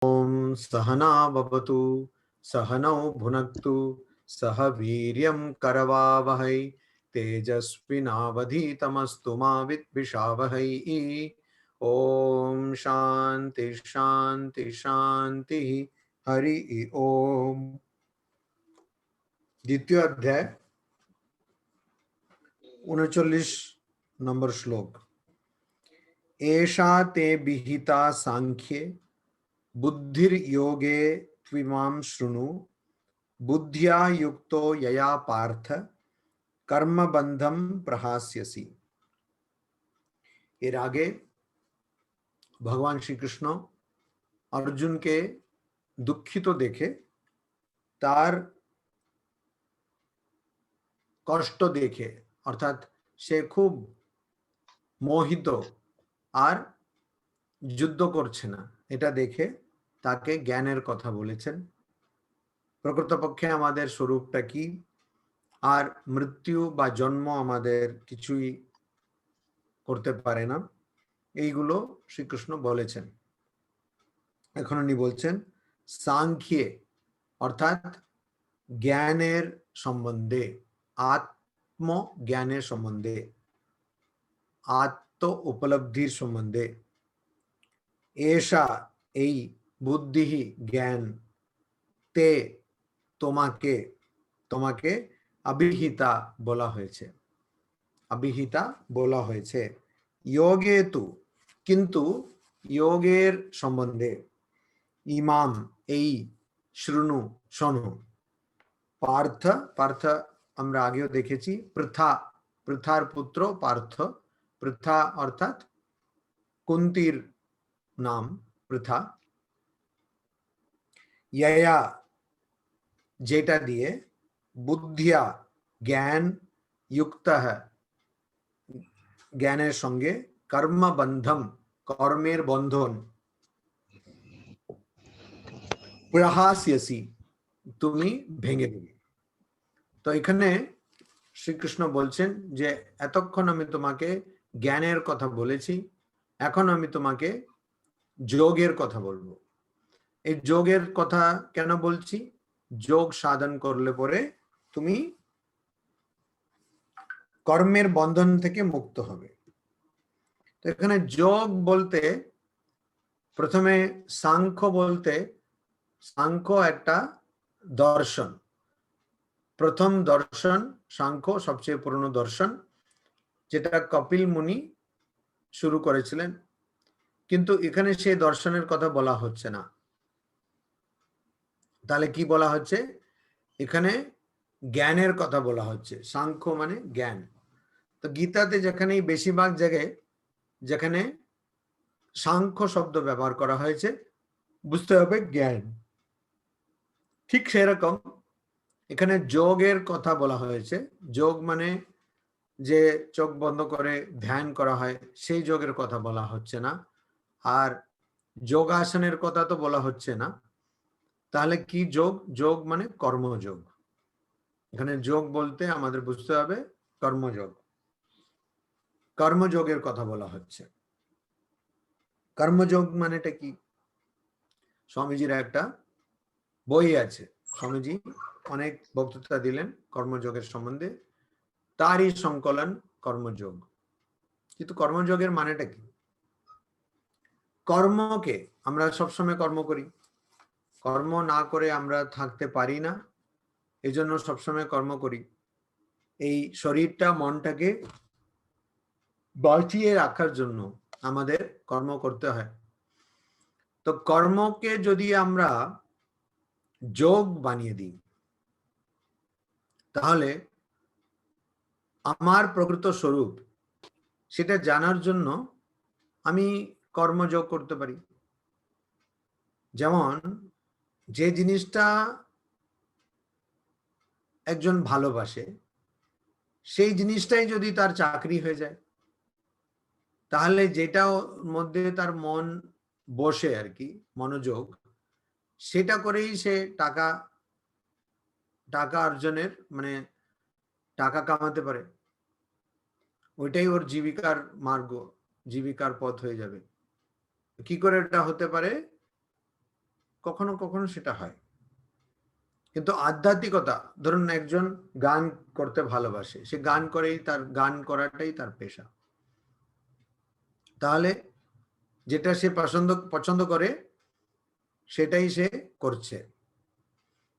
ओम सहना भवतु सहनौ भुनक्तु सह वीर्यं करवावहै तेजस्विनावधीतमस्तु मा विद्विषावहै। ओम शांति शांति शांति। हरि ओम। द्वितीय अध्याय 39 नंबर श्लोक। एषा ते विहिता सांख्ये बुद्धिर्योगे त्विमां शृणु बुद्ध्या युक्तो यया पार्थ कर्मबंधम प्रहास्यसि। এর আগে ভগবান শ্রীকৃষ্ণ অর্জুনকে দুঃখিত দেখে তার কষ্ট দেখে অর্থাৎ সে খুব মোহিত আর যুদ্ধ করছে না এটা দেখে তাকে জ্ঞানের কথা বলেছেন। প্রকৃতপক্ষে আমাদের স্বরূপটা কি আর মৃত্যু বা জন্ম আমাদের কিছুই করতে পারে না এইগুলো শ্রীকৃষ্ণ বলেছেন। এখন উনি বলছেন সাংখ্যে অর্থাৎ জ্ঞানের সম্বন্ধে, আত্মজ্ঞানের সম্বন্ধে, আত্ম উপলব্ধির সম্বন্ধে। এষা এই বুদ্ধি জ্ঞান তে তোমাকে তোমাকে অভিহিতা বলা হয়েছে, অভিহিতা বলা হয়েছে। যোগে তু কিন্তু যোগের সম্বন্ধে ইমাম এই শৃণু শোনো। পার্থ পার্থ আমরা আগেও দেখেছি পৃথা, পৃথার পুত্র পার্থ। পৃথা অর্থাৎ কুন্তির নাম পৃথা। ইয়া যেটা দিয়ে বুদ্ধিয়া জ্ঞান যুক্ত জ্ঞানের সঙ্গে কর্মবন্ধম কর্মের বন্ধন প্রহাস্যসি তুমি ভেঙে দেবে। তো এখানে শ্রীকৃষ্ণ বলছেন যে এতক্ষণ আমি তোমাকে জ্ঞানের কথা বলেছি, এখন আমি তোমাকে যোগের কথা বলবো। এই যোগের কথা কেন বলছি? যোগ সাধন করলে পরে তুমি কর্মের বন্ধন থেকে মুক্ত হবে। তো এখানে যোগ বলতে প্রথমে সাংখ্য বলতে, সাংখ্য একটা দর্শন, প্রথম দর্শন সাংখ্য সবচেয়ে পুরনো দর্শন, যেটা কপিল মুনি শুরু করেছিলেন। কিন্তু এখানে সেই দর্শনের কথা বলা হচ্ছে না। তাহলে কি বলা হচ্ছে? এখানে জ্ঞানের কথা বলা হচ্ছে। সাংখ্য মানে জ্ঞান। তো গীতাতে যেখানেই বেশিরভাগ জায়গায় যেখানে সাংখ্য শব্দ ব্যবহার করা হয়েছে বুঝতে হবে জ্ঞান। ঠিক সেরকম এখানে যোগের কথা বলা হয়েছে। যোগ মানে যে চোখ বন্ধ করে ধ্যান করা হয় সেই যোগের কথা বলা হচ্ছে না, আর যোগাসনের কথা তো বলা হচ্ছে না। তাহলে কি যোগ? যোগ মানে কর্মযোগ। এখানে যোগ বলতে আমাদের বুঝতে হবে কর্মযোগ, কর্মযোগের কথা বলা হচ্ছে। কর্মযোগ মানেটা কি? স্বামীজির একটা বই আছে, স্বামীজি অনেক বক্তৃতা দিলেন কর্মযোগের সম্বন্ধে, তারই সংকলন কর্মযোগ। কিন্তু কর্মযোগের মানেটা কি? কর্মকে আমরা সবসময় কর্ম করি, কর্ম না করে আমরা থাকতে পারি না, এই জন্য সবসময় কর্ম করি। এই শরীরটা মনটাকে বাঁচিয়ে রাখার জন্য আমাদের কর্ম করতে হয়। তো কর্মকে যদি আমরা যোগ বানিয়ে দিই তাহলে আমার প্রকৃত স্বরূপ সেটা জানার জন্য আমি কর্মযোগ করতে পারি। যেমন যে জিনিসটা একজন ভালোবাসে সেই জিনিসটাই যদি তার চাকরি হয়ে যায় তাহলে যেটা মধ্যে তার মন বসে আর কি, মনোযোগ, সেটা করেই সে টাকা টাকা অর্জনের মানে টাকা কামাতে পারে। ওইটাই ওর জীবিকার মার্গ, জীবিকার পথ হয়ে যাবে। কি করে এটা হতে পারে? কখনো কখনো সেটা হয়। কিন্তু আধ্যাত্মিকতা, ধরুন একজন গান করতে ভালোবাসে, সে গান করেই, তার গান করাটাই তার পেশা, তাহলে যেটা সে পছন্দ করে সেটাই সে করছে।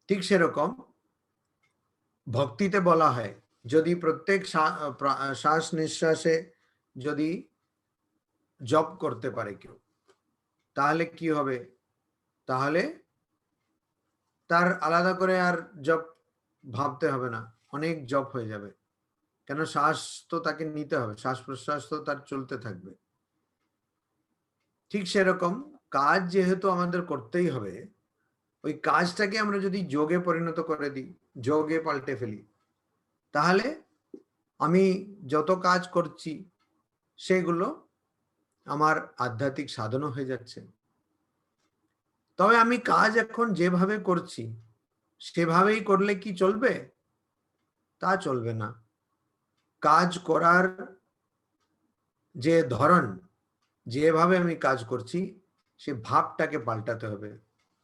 ঠিক সেরকম ভক্তিতে বলা হয়, যদি প্রত্যেক শ্বাস নিঃশ্বাসে যদি জপ করতে পারে কেউ, তাহলে কি হবে? তাহলে তার আলাদা করে আর জপ ভাবতে হবে না, অনেক জপ হয়ে যাবে। কেন? শ্বাস তো তাকে নিতে হবে, শ্বাস প্রশ্বাস তো তার চলতে থাকবে। ঠিক সেরকম কাজ যেহেতু আমাদের করতেই হবে, ওই কাজটাকে আমরা যদি যোগে পরিণত করে দিই, যোগে পাল্টে ফেলি, তাহলে আমি যত কাজ করছি সেগুলো আমার আধ্যাত্মিক সাধনা হয়ে যাচ্ছে। তবে আমি কাজ এখন যেভাবে করছি সেভাবেই করলে কি চলবে? তা চলবে না। কাজ করার যে ধরন, যেভাবে আমি কাজ করছি, সে ভাবটাকে পাল্টাতে হবে।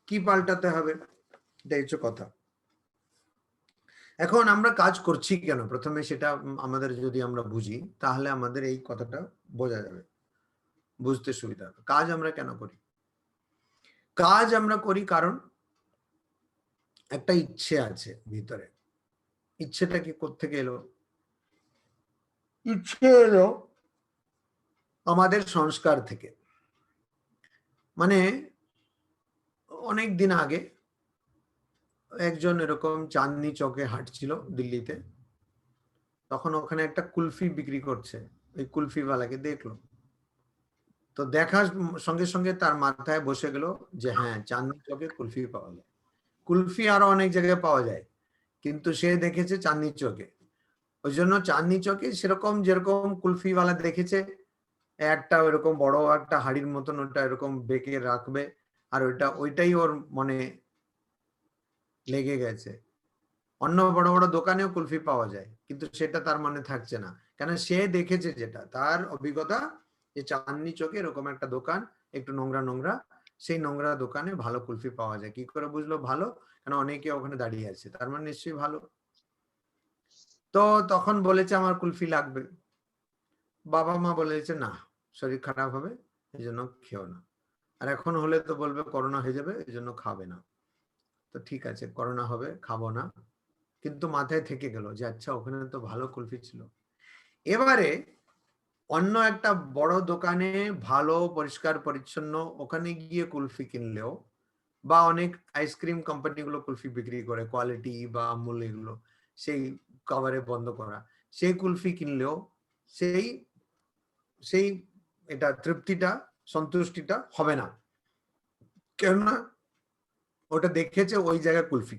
কি পাল্টাতে হবে? এটা হচ্ছে কথা। এখন আমরা কাজ করছি কেন, প্রথমে সেটা আমাদের যদি আমরা বুঝি, তাহলে আমাদের এই কথাটা বোঝা যাবে, বুঝতে সুবিধা হবে। কাজ আমরা কেন করি? কাজ আমরা করি কারণ একটা ইচ্ছে আছে ভিতরে। ইচ্ছেটা কি কোত্থেকে এলো? ইচ্ছে এলো আমাদের সংস্কার থেকে। মানে অনেক দিন আগে একজন এরকম চাঁদনি চকে হাঁটছিল দিল্লিতে, তখন ওখানে একটা কুলফি বিক্রি করছে, ওই কুলফিওয়ালাকে দেখলো, তো দেখার সঙ্গে সঙ্গে তার মাথায় বসে গেল যে হ্যাঁ, চাঁদনি চকে কুলফি পাওয়া যায়। কুলফি আরো অনেক জায়গায় পাওয়া যায়, কিন্তু সে দেখেছে চাঁদনি চকে। ওই জন্য চাঁদনি চকে সেরকম যেরকম কুলফিওয়ালা দেখেছে, একটা ওইরকম বড় একটা হাড়ির মতন ওটা এরকম বেঁকে রাখবে, আর ওইটাই ওর মনে লেগে গেছে। অন্য বড় বড় দোকানেও কুলফি পাওয়া যায়, কিন্তু সেটা তার মনে থাকছে না, কেন? সে দেখেছে, যেটা তার অভিজ্ঞতা, যে চাঁদনি চকে এরকম একটা দোকান, একটু নোংরা নোংরা, সেই নোংরা দোকানে ভালো কুলফি পাওয়া যায়। কি করে বুঝলো ভালো? কেন অনেকে ওখানে দাঁড়িয়ে আছে, তার মানে নিশ্চয়ই ভালো। তো তখন বলেছে আমার কুলফি লাগবে। বাবা মা বলেছে না, শরীর খারাপ হবে, এই জন্য খেও না। আর এখন হলে তো বলবে করোনা হয়ে যাবে, এই জন্য খাবে না। তো ঠিক আছে, করোনা হবে, খাবো না। কিন্তু মাথায় থেকে গেল যে আচ্ছা, ওখানে তো ভালো কুলফি ছিল। এবারে অন্য একটা বড় দোকানে ভালো পরিষ্কার পরিচ্ছন্ন, ওখানে গিয়ে কুলফি কিনলেও, বা অনেক আইসক্রিম কোম্পানিগুলো কুলফি বিক্রি করে, কোয়ালিটি বা আমুল এগুলো, সেই কভারে বন্ধ করা, সেই কুলফি কিনলেও সেই সেই এটা তৃপ্তিটা, সন্তুষ্টিটা হবে না। কেননা ওটা দেখেছে ওই জায়গায় কুলফি।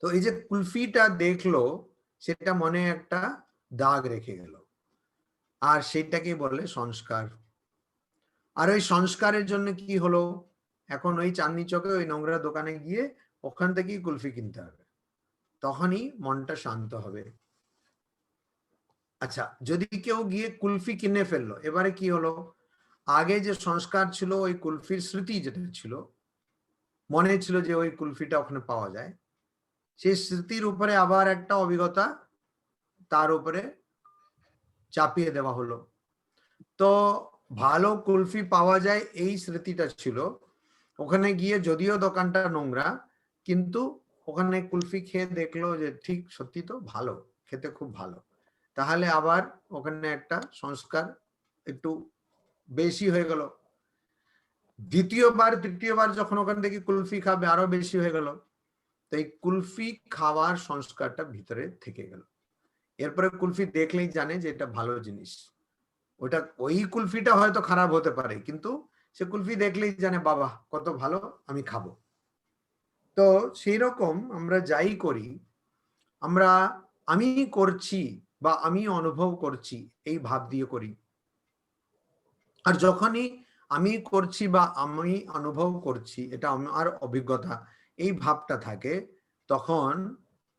তো এই যে কুলফিটা দেখলো, সেটা মনে একটা দাগ রেখে গেল, আর সেটাকে বলে সংস্কার। আর ওই সংস্কারের জন্য কি হলো, এখন ওই চাঁদনি চকে ওই নোংরা দোকানে গিয়ে ওখান থেকেই কুলফি কিনতে হবে, তখনই মনটা শান্ত হবে। আচ্ছা, যদি কেউ গিয়ে কুলফি কিনে ফেললো, এবারে কি হলো? আগে যে সংস্কার ছিল, ওই কুলফির স্মৃতি যেটা ছিল, মনে ছিল যে ওই কুলফিটা ওখানে পাওয়া যায়, সেই স্মৃতির উপরে আবার একটা অভিজ্ঞতা তার উপরে চাপিয়ে দেওয়া হলো। তো ভালো কুলফি পাওয়া যায় এই স্মৃতিটা ছিল, ওখানে গিয়ে যদিও দোকানটা নোংরা, কিন্তু ওখানে কুলফি খেয়ে দেখলো যে ঠিক সত্যি তো ভালো, খেতে খুব ভালো, তাহলে আবার ওখানে একটা সংস্কার একটু বেশি হয়ে গেল। দ্বিতীয়বার তৃতীয়বার যখন ওখান থেকে কুলফি খাবে, আরো বেশি হয়ে গেল। তো এই কুলফি খাওয়ার সংস্কারটা ভিতরে থেকে গেল। এরপরে কুলফি দেখলেই জানে যে এটা ভালো জিনিস। ওটা ওই কুলফিটা হয়তো খারাপ হতে পারে, কিন্তু সে কুলফি দেখলেই জানে বাবা কত ভালো, আমি খাবো। তো সেই রকম আমরা যাই করি, আমরা আমি করছি বা আমি অনুভব করছি, এই ভাব দিয়ে করি। আর যখনই আমি করছি বা আমি অনুভব করছি, এটা আমার অভিজ্ঞতা, এই ভাবটা থাকে, তখন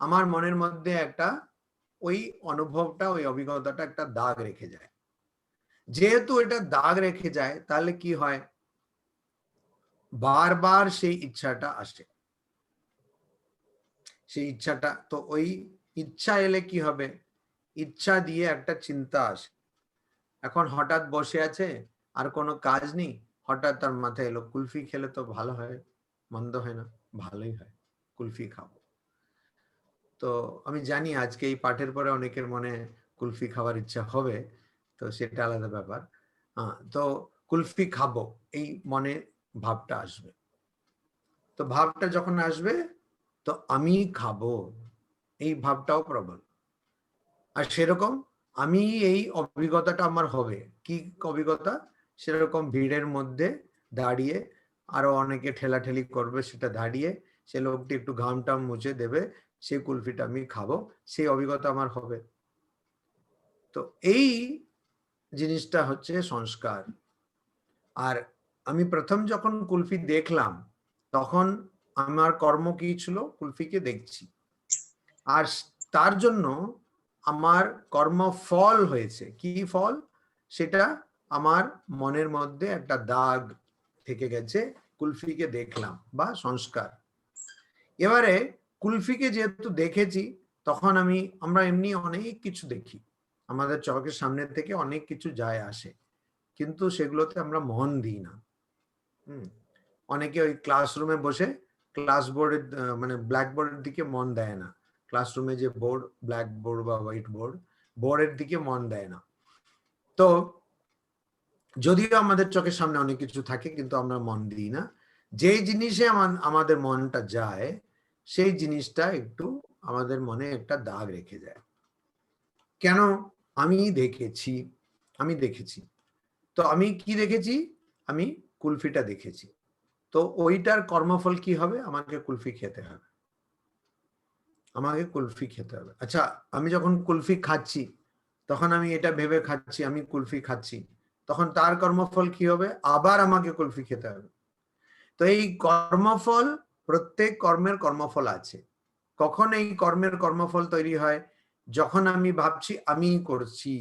আমার মনের মধ্যে একটা ওই অনুভবটা, ওই অভিজ্ঞতাটা একটা দাগ রেখে যায়। যেহেতু এটা দাগ রেখে যায়, তাহলে কি হয়? বারবার সেই ইচ্ছাটা আসে, সেই ইচ্ছাটা, তো ওই ইচ্ছা এলে কি হবে, ইচ্ছা দিয়ে একটা চিন্তা আসে। এখন হঠাৎ বসে আছে, আর কোনো কাজ নেই, হঠাৎ তার মাথায় এলো কুলফি খেলে তো ভালো হয়, মন্দ হয় না, ভালোই হয়, কুলফি খাবো। তো আমি জানি আজকে এই পাঠের পরে অনেকের মনে কুলফি খাওয়ার ইচ্ছা হবে, তো সেটা আলাদা ব্যাপার। তো কুলফি খাবো এই মনে ভাবটা আসবে, তো ভাবটা যখন আসবে তো আমি খাবো এই ভাবটাও প্রবল। আর সেরকম আমি এই অভিজ্ঞতাটা আমার হবে, কি অভিজ্ঞতা, সেরকম ভিড়ের মধ্যে দাঁড়িয়ে, আরো অনেকে ঠেলাঠেলি করবে, সেটা দাঁড়িয়ে সে লোকটি একটু ঘাম টাম মুছে দেবে, সেই কুলফিটা আমি খাবো, সেই অভিজ্ঞতা আমার হবে। তো এই জিনিসটা হচ্ছে সংস্কার। আর আমি প্রথম যখন কুলফি দেখলাম, তখন আমার কর্ম কি ছিল, কুলফিকে দেখছি, আর তার জন্য আমার কর্মফল হয়েছে কি ফল, সেটা আমার মনের মধ্যে একটা দাগ থেকে গেছে, কুলফিকে দেখলাম বা সংস্কার। এবারে কুলফিকে যেহেতু দেখেছি, তখন আমরা এমনি অনেক কিছু দেখি, আমাদের চোখের সামনে থেকে অনেক কিছু যায় আসে, কিন্তু সেগুলোতে আমরা মন দিই না। অনেকে ওই ক্লাসরুমে বসে ক্লাস বোর্ডের মানে ব্ল্যাকবোর্ডের দিকে মন দেয় না, ক্লাসরুমে যে বোর্ড, ব্ল্যাক বোর্ড বা হোয়াইট বোর্ড, বোর্ডের দিকে মন দেয় না। তো যদিও আমাদের চোখের সামনে অনেক কিছু থাকে, কিন্তু আমরা মন দিই না। যেই জিনিসে আমাদের মনটা যায়, সেই জিনিসটা একটু আমাদের মনে একটা দাগ রেখে যায়। কেন? আমি দেখেছি। তো আমি কি দেখেছি? আমি কুলফিটা দেখেছি। তো ওইটার কর্মফল কি হবে? আমাকে কুলফি খেতে হবে, আমাকে কুলফি খেতে হবে। আচ্ছা, আমি যখন কুলফি খাচ্ছি, তখন আমি এটা ভেবে খাচ্ছি আমি কুলফি খাচ্ছি, তখন তার কর্মফল কি হবে? আবার আমাকে কুলফি খেতে হবে। তো এই কর্মফল, প্রত্যেক কর্মের কর্মফল আছে। কখন এই কর্মের কর্মফল তৈরি হয়? যখন আমি ভাবছি আমি করছি,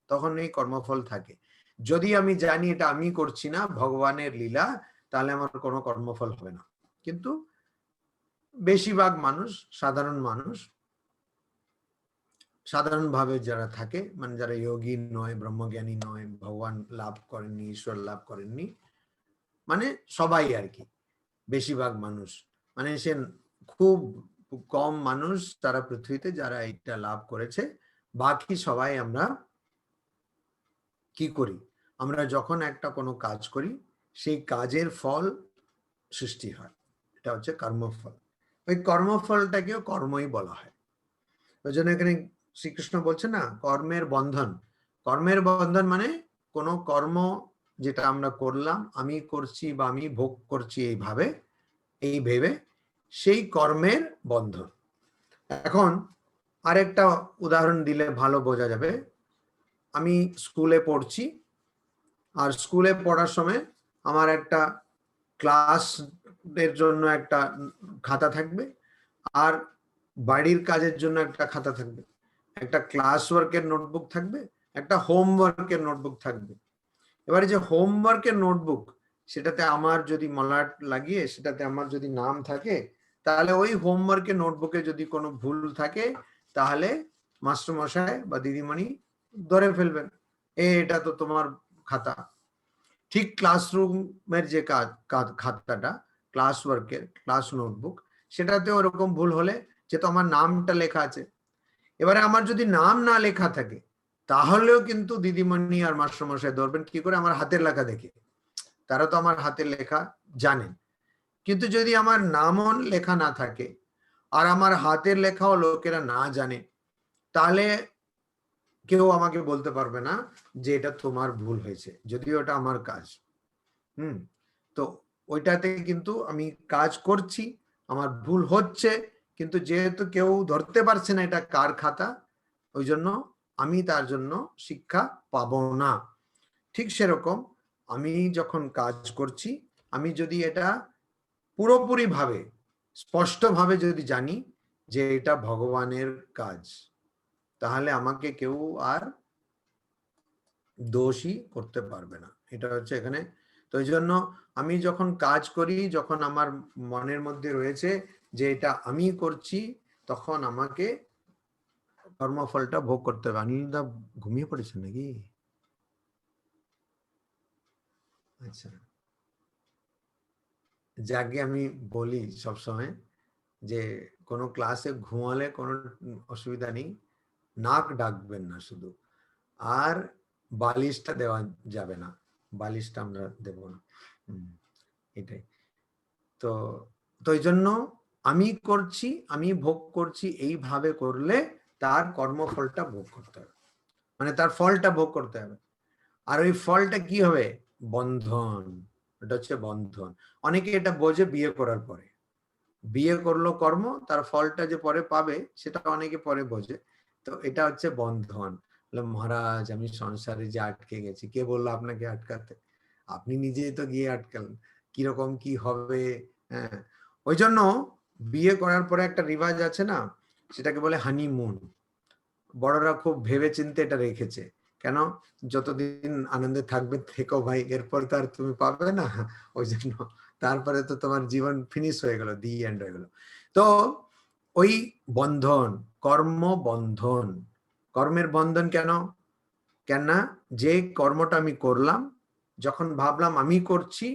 তখন এই কর্মফল থাকে। যদি আমি জানি এটা আমি করছি না, ভগবানের লীলা, তাহলে আমার কোনো কর্মফল হবে না। কিন্তু বেশিরভাগ মানুষ, সাধারণভাবে যারা থাকে, মানে যারা যোগী নয়, ব্রহ্মজ্ঞানী নয়, ভগবান লাভ করেননি, ঈশ্বর লাভ করেননি, মানে সবাই আর কি, বেশিরভাগ মানুষ, মানে সে খুব কম মানুষ তারা পৃথিবীতে যারা এটা লাভ করেছে। বাকি সবাই আমরা কি করি? আমরা যখন একটা কোনো কাজ করি, সেই কাজের ফল সৃষ্টি হয়, এটা হচ্ছে কর্মফল। ওই কর্মফলটাকেও কর্মই বলা হয়। ওই জন্য এখানে শ্রীকৃষ্ণ বলছে না, কর্মের বন্ধন। কর্মের বন্ধন মানে কোনো কর্ম যেটা আমরা করলাম, আমি করছি বা আমি ভোগ করছি এইভাবে, এই ভেবে, সেই কর্মের বন্ধন। এখন আরেকটা উদাহরণ দিলে ভালো বোঝা যাবে। আমি স্কুলে পড়ছি, আর স্কুলে পড়ার সময় আমার একটা ক্লাসের জন্য একটা খাতা থাকবে, আর বাড়ির কাজের জন্য একটা খাতা থাকবে, একটা ক্লাস ওয়ার্কের নোটবুক থাকবে, একটা হোমওয়ার্কের নোটবুক থাকবে। এবারে যে হোমওয়ার্কের নোটবুক, সেটাতে আমার যদি মলাট লাগিয়ে সেটাতে আমার যদি নাম থাকে, তাহলে ওই হোমওয়ার্কের নোটবুকে যদি কোনো ভুল থাকে, তাহলে মাস্টারমশাই বা দিদিমণি ধরে ফেলবেন, এটা তো তোমার খাতা। ঠিক ক্লাসরুমের যে খাতাটা, ক্লাস ওয়ার্কের ক্লাস নোটবুক, সেটাতে ওরকম ভুল হলে, যেহেতু আমার নামটা লেখা আছে, এবারে আমার যদি নাম না লেখা থাকে, তাহলেও কিন্তু দিদিমণি আর মাস্টারমশাই ধরবেন কি করে? আমার হাতের লেখা দেখে, তারা তো আমার হাতের লেখা জানেন। কিন্তু যদি আমার নামও লেখা না থাকে, আর আমার হাতের লেখাও লোকেরা না জানে, তাহলে কেউ আমাকে বলতে পারবে না যে এটা তোমার ভুল হয়েছে, যদিও ওটা আমার কাজ। তো ওইটাতে কিন্তু আমি কাজ করছি, আমার ভুল হচ্ছে, কিন্তু যেহেতু কেউ ধরতে পারছে না এটা কার খাতা, ওই জন্য আমি তার জন্য শিক্ষা পাবো না। ঠিক সেরকম আমি যখন কাজ করছি, আমি যদি এটা পুরোপুরি ভাবে, স্পষ্ট ভাবে যদি জানি যে এটা ভগবানের কাজ, তাহলে আমাকে কেউ আর দোষী করতে পারবে না। এটা হচ্ছে এখানে। তো এই জন্য আমি যখন কাজ করি, যখন আমার মনের মধ্যে রয়েছে যে এটা আমি করছি, তখন আমাকে কর্মফলটা ভোগ করতে হবে। অনিলদা ঘুমিয়ে পড়েছেন নাকি? আচ্ছা, যাকে আমি বলি সবসময় যে কোনো ক্লাসে ঘুমালে কোনো অসুবিধা নেই, নাক ডাকবেন না শুধু, আর বালিশটা দেওয়া যাবে না, বালিশটা আমরা দেব না। এটাই তো। তো এই জন্য আমি করছি, আমি ভোগ করছি, এইভাবে করলে তার কর্মফলটা ভোগ করতে হবে, মানে তার ফলটা ভোগ করতে হবে। আর ওই ফলটা কি হবে? বন্ধন। এটা হচ্ছে বন্ধন। অনেকে এটা বোঝে বিয়ে করার পরে, বিয়ে করলো কর্ম, তার ফলটা যে পরে পাবে সেটা অনেকে পরে বোঝে। তো এটা হচ্ছে বন্ধন। মহারাজ আমি সংসারে যে আটকে গেছি, কে বললো আপনাকে আটকাতে? আপনি নিজেই তো গিয়ে আটকালেন। কিরকম কি হবে? হ্যাঁ, ওই জন্য বিয়ে করার পরে একটা রিবাজ আছে না, সেটাকে বলে হানিমুন। বড়রা খুব ভেবে চিন্তে এটা রেখেছে। কেন? যতদিন আনন্দে থাকবে থেকো ভাই, এরপর তো আর তুমি পাবে না। ওই জন্য তারপরে তো তোমার জীবন ফিনিশ হয়ে গেল, দি এন্ড হয়ে গেল। তো ওই বন্ধন, কর্ম বন্ধন, কর্মের বন্ধন কেন? কেন না, যে কর্মটা আমি করলাম, যখন ভাবলাম আমি করছি,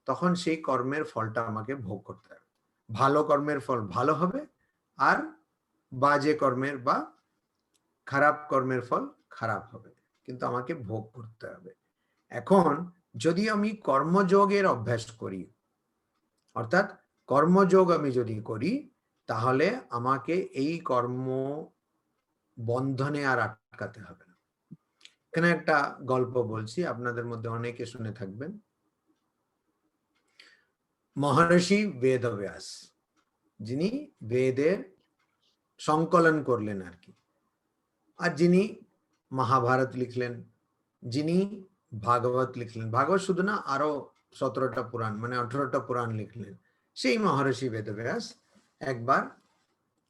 তখন সেই কর্মের ফলটা আমাকে ভোগ করতে হবে। ভালো কর্মের ফল ভালো হবে, আর বাজে কর্মের বা খারাপ কর্মের ফল খারাপ হবে, কিন্তু আমাকে ভোগ করতে হবে। এখন যদি আমি কর্মযোগের অভ্যাস করি, অর্থাৎ কর্মযোগ আমি যদি করি, তাহলে আমাকে এই কর্ম বন্ধনে আর আটকাতে হবে না। এখানে একটা গল্প বলছি, আপনাদের মধ্যে অনেকে শুনে থাকবেন। মহর্ষি বেদব্যাস, যিনি বেদের সংকলন করলেন আর কি, আর যিনি মহাভারত লিখলেন, যিনি ভাগবত লিখলেন, ভাগবত শুধু না, আরো 17টা পুরাণ, মানে 18টা পুরাণ লিখলেন, সেই মহর্ষি বেদব্যাস একবার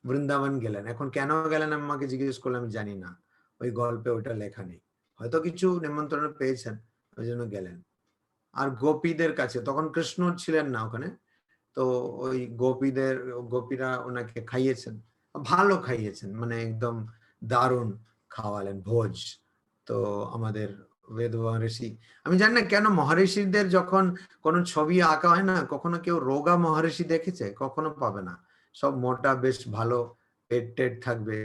বৃন্দাবন গেলেন। এখন কেন গেলেন আমাকে জিজ্ঞেস করলে আমি জানি না, ওই গল্পে ওটা লেখা নেই, হয়তো কিছু নিমন্ত্রণ পেয়েছেন ওই জন্য গেলেন। আর গোপীদের কাছে, তখন কৃষ্ণ ছিলেন না ওখানে, তো ওই গোপীরা ওনাকে খাইয়েছেন, ভালো খাইয়েছেন, মানে একদম দারুণ খাওয়ালেন ভোজ। তো আমাদের বেদ মহর্ষি, আমি জানি না কেন মহর্ষিদের যখন কোনো ছবি আঁকা হয় না, কখনো কেউ রোগা মহর্ষি দেখেছে? কখনো পাবে না, সব মোটা, বেশ ভালো পেট টেট থাকবে।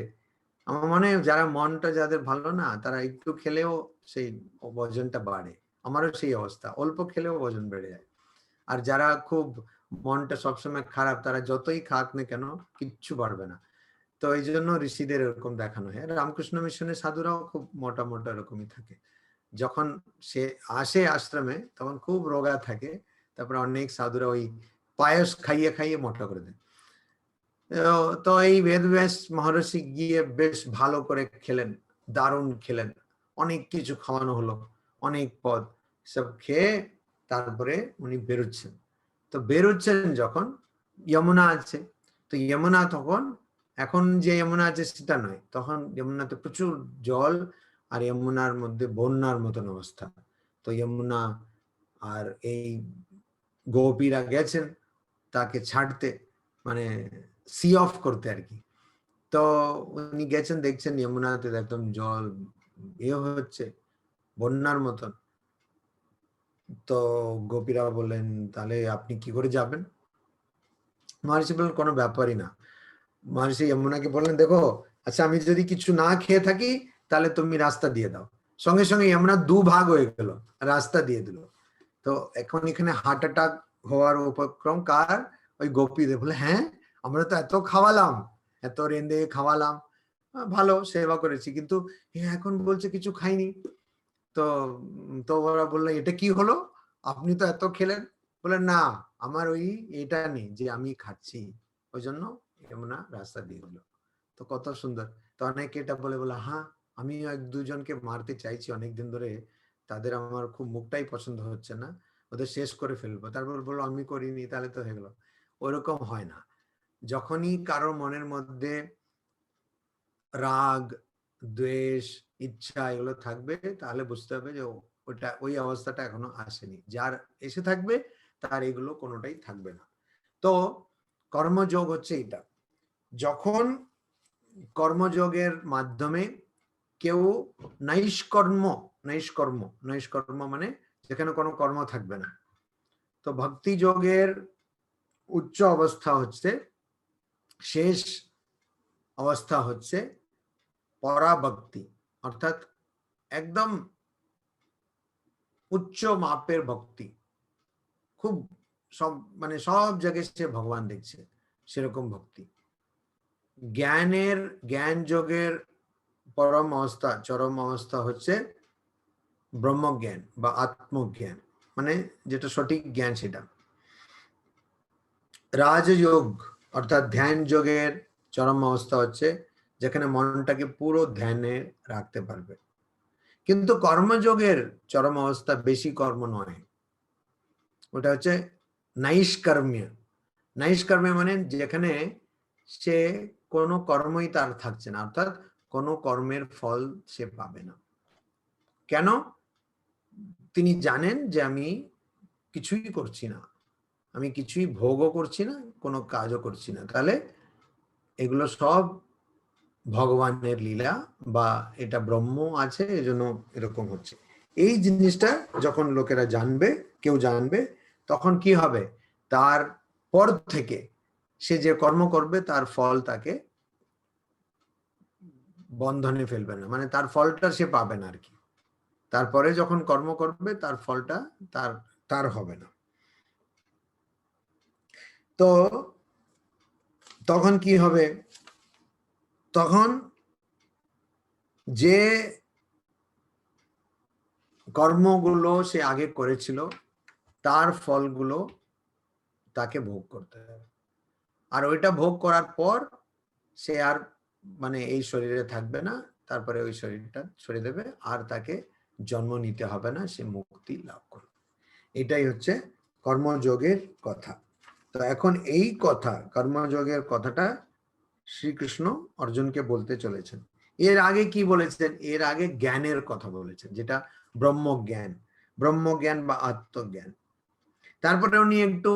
আমার মনে হয় যারা মনটা যাদের ভালো না, তারা একটু খেলেও সেই ওজনটা বাড়ে। আমারও সেই অবস্থা, অল্প খেলেও ওজন বেড়ে যায়। আর যারা খুব মনটা সবসময় খারাপ, তারা যতই খাক না কেন কিচ্ছু পারবে না। তো এই জন্য ঋষিদের এরকম দেখানো হয়। রামকৃষ্ণ মিশনের সাধুরাও খুব মোটা মোটা এরকমই থাকে। যখন সে আসে আশ্রমে তখন খুব রোগা থাকে, তারপরে অনেক সাধুরা ওই পায়েস খাইয়ে খাইয়ে মোটা করে দেয়। তো এই বেদব্যাস মহর্ষি গিয়ে বেশ ভালো করে খেলেন, দারুণ খেলেন, অনেক কিছু খাওয়ানো হলো, অনেক পদ, সব খেয়ে তারপরে উনি বেরোচ্ছেন। তো বেরোচ্ছেন যখন, যমুনা আছে, তো যমুনা তখন, এখন যে যমুনা আছে সেটা নয়, তখন যমুনাতে প্রচুর জল, আর যমুনার মধ্যে বন্যার মতন অবস্থা। তো যমুনা আর এই গোপীরা গেছেন তাকে ছাড়তে, মানে সি অফ করতে আর কি। তো উনি গেছেন, দেখছেন যমুনাতে একদম জল হচ্ছে বন্যার মতন। তো গোপীরা বললেন, তাহলে আপনি কি করে যাবেন? মহর্ষি বললেন, কোনো ব্যাপারই না। মহর্ষি যমুনাকে বললেন, দেখো, আচ্ছা আমি যদি কিছু না খেয়ে থাকি তাহলে তুমি রাস্তা দিয়ে দাও। সঙ্গে সঙ্গে যমুনা দুভাগ হয়ে গেল, রাস্তা দিয়ে দিল। তো এখন এখানে হার্ট অ্যাটাক হওয়ার উপক্রম কার? ওই গোপীদের। বলে, হ্যাঁ, আমরা তো এত খাওয়ালাম, এত রেঁধে খাওয়ালাম, ভালো সেবা করেছি, কিন্তু এখন বলছে কিছু খাইনি। তো তো ওরা বললো, এটা কি হলো, আপনি তো এত খেলেন? বলে, না, আমার ওই এটা নেই যে আমি খাচ্ছি, ওই জন্য যমুনা রাস্তা দিয়ে দিল। তো কত সুন্দর। তো অনেকে এটা বলে, হ্যাঁ, আমি এক দুজনকে মারতে চাইছি অনেকদিন ধরে, তাদের আমার খুব মুখটাই পছন্দ হচ্ছে না, ওদের শেষ করে ফেলবো। তারপর বললো, আমি করিনি, তাহলে তো হয়ে গেল। ওরকম হয় না। যখনই কারো মনের মধ্যে রাগ, দ্বেষ, ইচ্ছা এগুলো থাকবে, তাহলে বুঝতে হবে যে ওটা ওই অবস্থাটা এখনো আসেনি। যার এসে থাকবে তার এগুলো কোনোটাই থাকবে না। তো কর্মযোগ হচ্ছে এটা, যখন কর্মযোগের মাধ্যমে কেউ নৈষ্কর্ম মানে যেখানে কোনো কর্ম থাকবে না। তো ভক্তি যোগের উচ্চ অবস্থা হচ্ছে, শেষ অবস্থা হচ্ছে পরাভক্তি, অর্থাৎ একদম উচ্চ মাপের ভক্তি, খুব সব মানে সব জায়গায় সে ভগবান দেখছে, সেরকম ভক্তি। জ্ঞান যোগের পরম অবস্থা, চরম অবস্থা হচ্ছে ব্রহ্মজ্ঞান বা আত্মজ্ঞান, মানে যেটা সঠিক জ্ঞান সেটা। রাজযোগ অর্থাৎ ধ্যান যোগের চরম অবস্থা হচ্ছে যেখানে মনটাকে পুরো ধ্যানে রাখতে পারবে। কিন্তু কর্মযোগের চরম অবস্থা বেশি কর্ম নয়, ওটা হচ্ছে নাইষ্কর্ম্য মানে যেখানে সে কোনো কর্মই তার থাকছে না, অর্থাৎ কোনো কর্মের ফল সে পাবে না। কেন? তিনি জানেন যে আমি কিছুই করছি না, আমি কিছুই ভোগও করছি না, কোনো কাজও করছি না, তাহলে এগুলো সব ভগবানের লীলা বা এটা ব্রহ্ম আছে এজন্য এরকম হচ্ছে। এই জিনিসটা যখন লোকেরা জানবে, কেউ জানবে, তখন কি হবে, তার পর থেকে সে যে কর্ম করবে তার ফল তাকে বন্ধনে ফেলবে না, মানে তার ফলটা সে পাবে না আর কি। তারপরে যখন কর্ম করবে তার ফলটা তার হবে না। তো তখন কি হবে, তখন যে কর্মগুলো সে আগে করেছিল তার ফলগুলো তাকে ভোগ করতে হবে, আর ওইটা ভোগ করার পর সে আর মানে এই শরীরে থাকবে না, তারপরে ওই শরীরটা ছেড়ে দেবে, আর তাকে জন্ম নিতে হবে না, সে মুক্তি লাভ করবে। এটাই হচ্ছে কর্মযোগের কথা। তো এখন এই কথা, কর্মযোগের কথাটা শ্রীকৃষ্ণ অর্জুনকে বলতে চলেছেন। এর আগে কি বলেছেন? এর আগে জ্ঞানের কথা বলেছেন, যেটা ব্রহ্মজ্ঞান বা আত্মজ্ঞান। তারপরে উনি একটু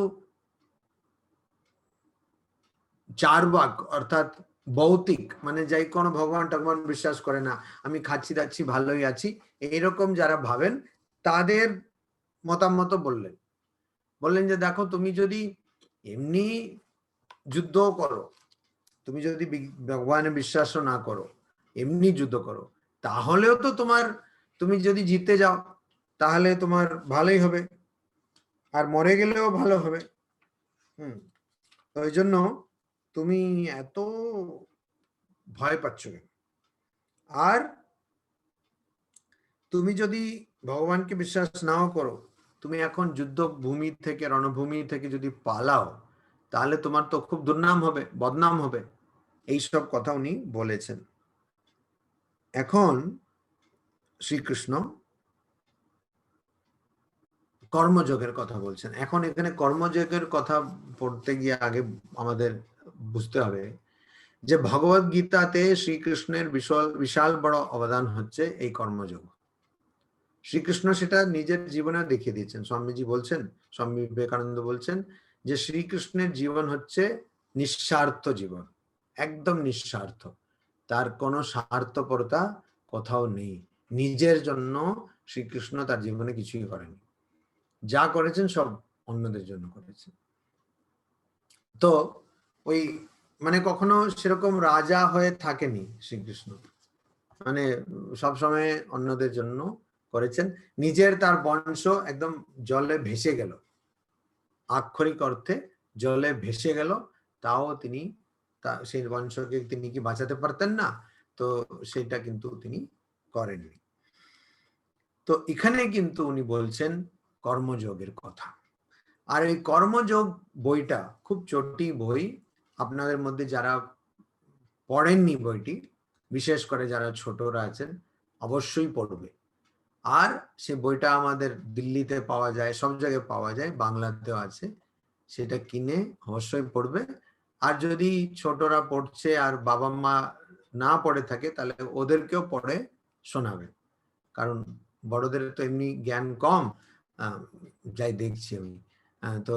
চার্বাক অর্থাৎ ভৌতিক, মানে যাই কোনো ভগবান টগবান বিশ্বাস করে না, আমি খাচ্ছি দাচ্ছি ভালোই আছি, এইরকম যারা ভাবেন তাদের মতামত বললেন যে দেখো, তুমি যদি এমনি যুদ্ধ করো, তুমি যদি ভগবানের বিশ্বাসও না করো, এমনি যুদ্ধ করো, তাহলেও তো তুমি যদি জিতে যাও তাহলে তোমার ভালোই হবে, আর মরে গেলেও ভালো হবে। তো ওই জন্য তুমি এত ভয় পাচ্ছ কেন? আর তুমি যদি ভগবানকে বিশ্বাস নাও করো, তুমি এখন যুদ্ধভূমি থেকে, রণভূমি থেকে যদি পালাও, তাহলে তোমার তো খুব দুর্নাম হবে, বদনাম হবে। এইসব কথা উনি বলেছেন। এখন শ্রীকৃষ্ণ কর্মযোগের কথা বলছেন। এখন এখানে কর্মযোগের কথা পড়তে গিয়ে আগে আমাদের বুঝতে হবে যে ভগবদ গীতাতে শ্রীকৃষ্ণের বিশাল বড় অবদান হচ্ছে এই কর্মযোগ। শ্রীকৃষ্ণ সেটা নিজের জীবনে দেখিয়ে দিয়েছেন। স্বামী বিবেকানন্দ বলছেন যে শ্রীকৃষ্ণের জীবন হচ্ছে নিঃস্বার্থ জীবন, একদম নিঃস্বার্থ, তার কোনো স্বার্থপরতা কোথাও নেই। নিজের জন্য শ্রীকৃষ্ণ তার জীবনে কিছুই করেনি, যা করেছেন সব অন্যদের জন্য করেছেন। তো ওই মানে কখনো সেরকম রাজা হয়ে থাকেনি শ্রীকৃষ্ণ, মানে সবসময় অন্যদের জন্য করেছেন। তার বংশ একদম জলে ভেসে গেল, আক্ষরিক অর্থে জলে ভেসে গেল, তাও তিনি সেই বংশকে তিনি কি বাঁচাতে পারতেন না? তো সেটা কিন্তু তিনি করেননি। তো এখানে কিন্তু উনি বলছেন কর্মযোগের কথা। আর এই কর্মযোগ বইটা খুব চটি বই, আপনাদের মধ্যে যারা পড়েননি বইটি, বিশেষ করে যারা ছোটরা আছেন, অবশ্যই পড়বে। আর সে বইটা আমাদের দিল্লিতে পাওয়া যায়, সব জায়গায় পাওয়া যায়, বাংলাতেও আছে, সেটা কিনে অবশ্যই পড়বে। আর যদি ছোটরা পড়ছে আর বাবা মা না পড়ে থাকে, তাহলে ওদেরকেও পড়ে শোনাবে, কারণ বড়দের তো এমনি জ্ঞান কম, যাই দেখছি আমি, তো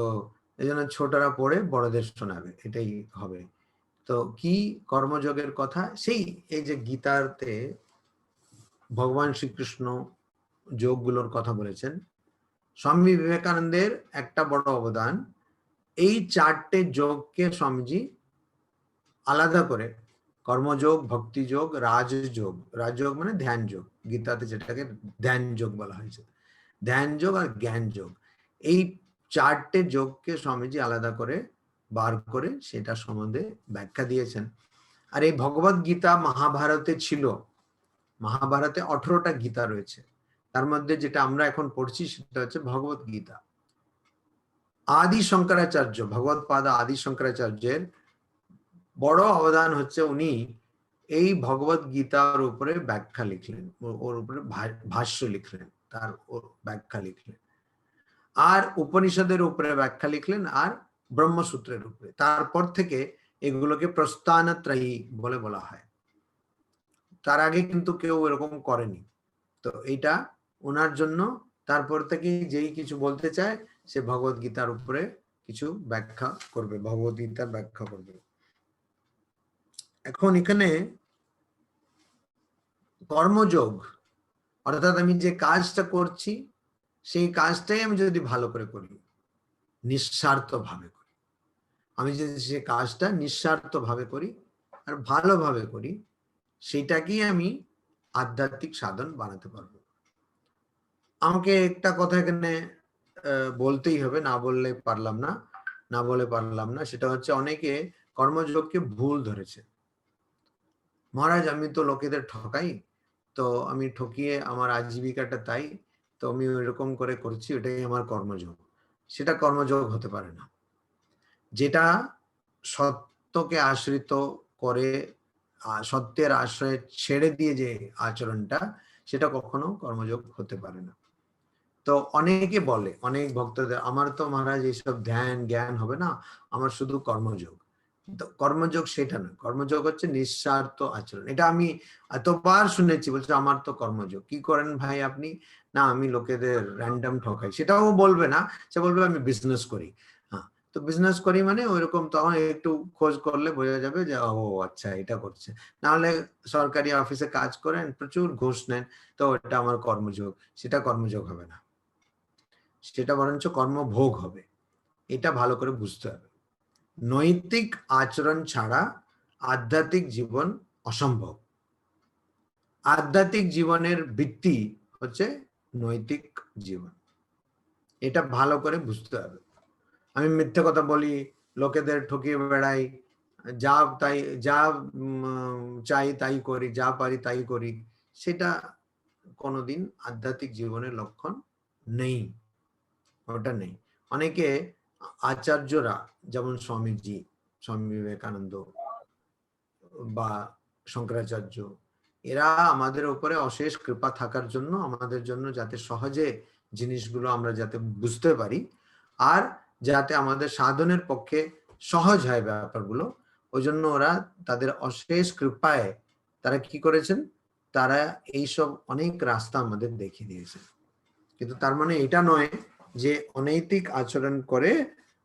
এই জন্য ছোটরা পড়ে বড়দের শোনাবে, এটাই হবে। তো কি কর্মযোগের কথা, সেই এই যে গীতাতে ভগবান শ্রীকৃষ্ণ যোগগুলোর কথা বলেছেন, স্বামী বিবেকানন্দের একটা বড় অবদান, এই চারটে যোগকে স্বামীজি আলাদা করে কর্মযোগ, ভক্তিযোগ, রাজযোগ, রাজযোগ মানে ধ্যান যোগ, গীতাতে যেটাকে ধ্যান যোগ বলা হয়েছে, ধ্যান যোগ আর জ্ঞান যোগ, এই চারটে যোগকে স্বামীজি আলাদা করে বার করে সেটা সম্বন্ধে ব্যাখ্যা দিয়েছেন। আর এই ভগবত গীতা মহাভারতে ছিল, মহাভারতে 18টা গীতা রয়েছে, তার মধ্যে যেটা আমরা এখন পড়ছি সেটা হচ্ছে ভগবত গীতা। আদি শঙ্করাচার্য, ভগবত পাদ আদি শঙ্করাচার্যের বড় অবদান হচ্ছে উনি এই ভগবত গীতার উপরে ব্যাখ্যা লিখলেন, ওর উপরে ভাষ্য লিখলেন, তার ওর ব্যাখ্যা লিখলেন, আর উপনিষদের উপরে ব্যাখ্যা লিখলেন, আর ব্রহ্মসূত্রের উপরে। তারপর থেকে এগুলোকে প্রস্থানত্রয়ী বলে বলা হয়। তার আগে কিন্তু কেউ এরকম করেনি। তো এটা ওনার জন্য, তারপর থেকে যেই কিছু বলতে চায় সে ভগবত গীতার উপরে কিছু ব্যাখ্যা করবে, ভগবত গীতার ব্যাখ্যা করবে। এখন এখানে কর্মযোগ অর্থাৎ আমি যে কাজটা করছি সেই কাজটাই আমি যদি ভালো করে করি, নিঃস্বার্থ ভাবে করি, আমি যদি সে কাজটা নিঃস্বার্থ ভাবে করি আর ভালোভাবে করি, সেটাকেই আমি আধ্যাত্মিক সাধন বানাতে পারবো। আমাকে একটা কথা এখানে বলতেই হবে, না বলে পারলাম না, সেটা হচ্ছে অনেকে কর্মযোগকে ভুল ধরেছে। মহারাজ আমি তো লোকেদের ঠকাই, তো আমি ঠকিয়ে আমার আজীবিকাটা তাই, তো আমি এরকম করে করছি, ওটাই আমার কর্মযোগ। সেটা কর্মযোগ হতে পারে না। যেটা সত্যকে আশ্রিত করে, সত্যের আশ্রয়ে ছেড়ে দিয়ে যে আচরণটা, সেটা কখনো কর্মযোগ হতে পারে না। তো অনেকে বলে, অনেক ভক্তদের, আমার তো মহারাজ এইসব ধ্যান জ্ঞান হবে না, আমার শুধু কর্মযোগ। কর্মযোগ সেটা না, কর্মযোগ হচ্ছে নিঃস্বার্থ আচরণ। এটা আমি এতবার শুনেছি, বলছে আমার তো কর্মযোগ। কি করেন ভাই আপনি? না আমি লোকেদের র্যান্ডম ঠকাই। সেটাও বলবে না, সে বলবে আমি বিজনেস করি। হ্যাঁ, তো বিজনেস করি মানে ওইরকম, তখন একটু খোঁজ করলে বোঝা যাবে যে ও আচ্ছা এটা করছে। নাহলে সরকারি অফিসে কাজ করেন, প্রচুর ঘুষ নেন, তো এটা আমার কর্মযোগ। সেটা কর্মযোগ হবে না, সেটা বরঞ্চ কর্মভোগ হবে। এটা ভালো করে বুঝতে হবে। নৈতিক আচরণ ছাড়া আধ্যাত্মিক জীবন অসম্ভব। আধ্যাত্মিক জীবনের ভিত্তি হচ্ছে নৈতিক জীবন, এটা ভালো করে বুঝতে হবে। আমি মিথ্যে কথা বলি, লোকেদের ঠকিয়ে বেড়াই, যা তাই, যা চাই তাই করি, যা পারি তাই করি, সেটা কোনোদিন আধ্যাত্মিক জীবনের লক্ষণ নেই, ওটা নেই। অনেকে আচার্যরা, যেমন স্বামীজি, স্বামী বিবেকানন্দ বা শঙ্করাচার্য, এরা আমাদের উপরে অশেষ কৃপা থাকার জন্য, আমাদের জন্য যাতে সহজে জিনিসগুলো আমরা যাতে বুঝতে পারি, আর যাতে আমাদের সাধনের পক্ষে সহজ হয় ব্যাপারগুলো, ওই জন্য ওরা তাদের অশেষ কৃপায় তারা কি করেছেন, তারা এইসব অনেক রাস্তা আমাদের দেখিয়ে দিয়েছে। কিন্তু তার মানে এটা নয় যে অনৈতিক আচরণ করে